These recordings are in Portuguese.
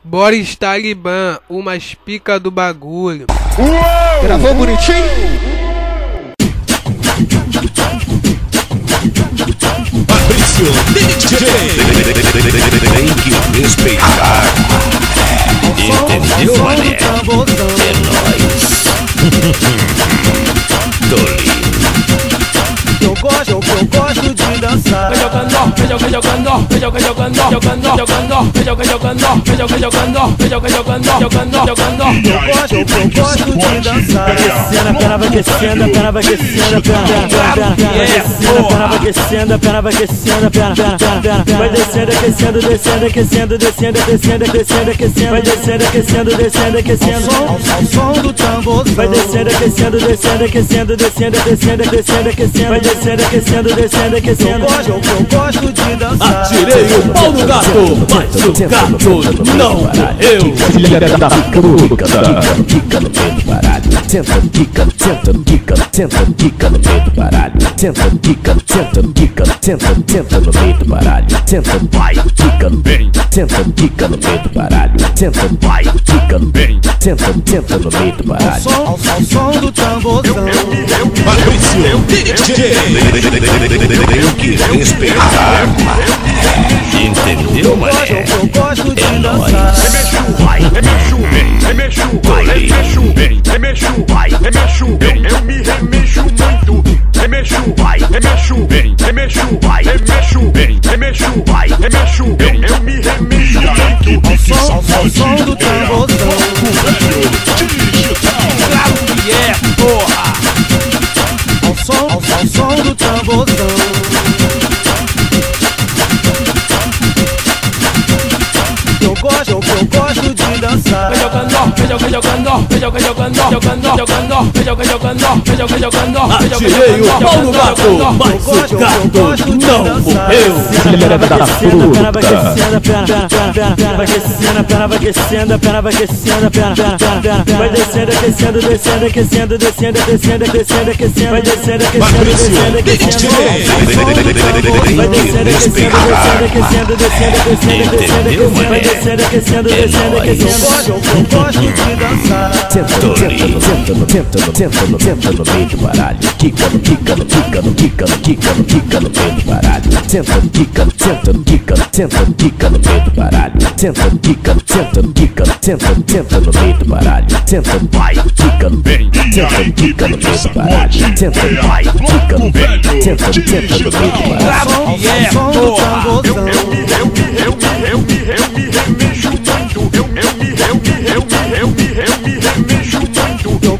Boris Talibã, umas pica do bagulho. Uou! Gravou bonitinho? Fabrício DJ tem que respeitar. Entendeu, mané? É nóis. Doli. Eu gosto de dançar. Eu gosto de dançar. A perna vai aquecendo, a perna vai aquecendo, a perna vai aquecendo, a perna vai aquecendo, a perna vai descendo, aquecendo, descendo, aquecendo, descendo, descendo, aquecendo, aquecendo, vai descendo, aquecendo, descendo, aquecendo, ao som do tamborzão. vai descendo, aquecendo, descendo, aquecendo, descendo, descendo, descendo, aquecendo, vai descendo, aquecendo, descendo, aquecendo. Eu gosto de dançar. Atirei o pau no gato, mas o gato não morreu. Filha da pica no meio do baralho. Tenta, quica, tenta, quica, tenta, quica no meio do baralho. Tenta, quica, tenta, quica, tenta, tenta no meio do baralho. Tenta, vai, quica, bem. Tenta, quica no meio do baralho. Tenta, vai, quica, bem. Tenta, tenta no meio do baralho. Ao som do tamborzão. Fabrício DJ tem que respeitar. Entendeu, mané? Eu gosto de É nóis. dançar. Vai, remexo bem, remexo bem, remexo vai, remexo bem, eu me remexo muito. Remexo vai, remexo bem, remexo vai, remexo bem, remexo vai, remexo bem, eu me remexo muito. Ao som do tamborzão. Claro que é, porra! Ao som do tamborzão. Eu gosto de dançar. Atirei o pau no gato, mas o gato não morreu. Filha da puta. A perna vai aquecendo, a perna vai aquecendo, a perna vai aquecendo, a perna vai aquecendo, a perna vai descendo, aquecendo, descendo, aquecendo, descendo, descendo, descendo, aquecendo, vai descendo, aquecendo, descendo, aquecendo, vai descendo, aquecendo, descendo, aquecendo, descendo, descendo, descendo, aquecendo, vai descendo, aquecendo, descendo, aquecendo. Eu gosto de dançar. Tenta no meio do baralho. Quica no meio do baralho. Tenta, quica no meio do baralho. Tenta, quica no meio do baralho. Tenta, vai, quica no meio do baralho. Tenta, vai, quica no meio do baralho. Ao som do tamborzão. Eu me remexo muito. Eu me remexo muito. Eu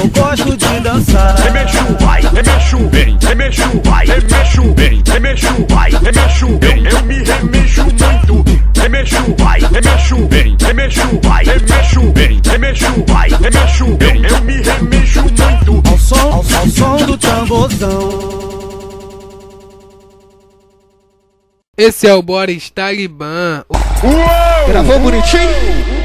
gosto de dançar. Remexo vai, remexo bem, remexo vai, remexo bem, remexo vai, remexo bem, eu me remexo muito. Remexo vai, remexo bem, remexo vai, remexo bem, remexo vai, remexo bem, eu me remexo muito. Ao som do tamborzão. Esse é o Boris Talibã. Uou! Gravou bonitinho?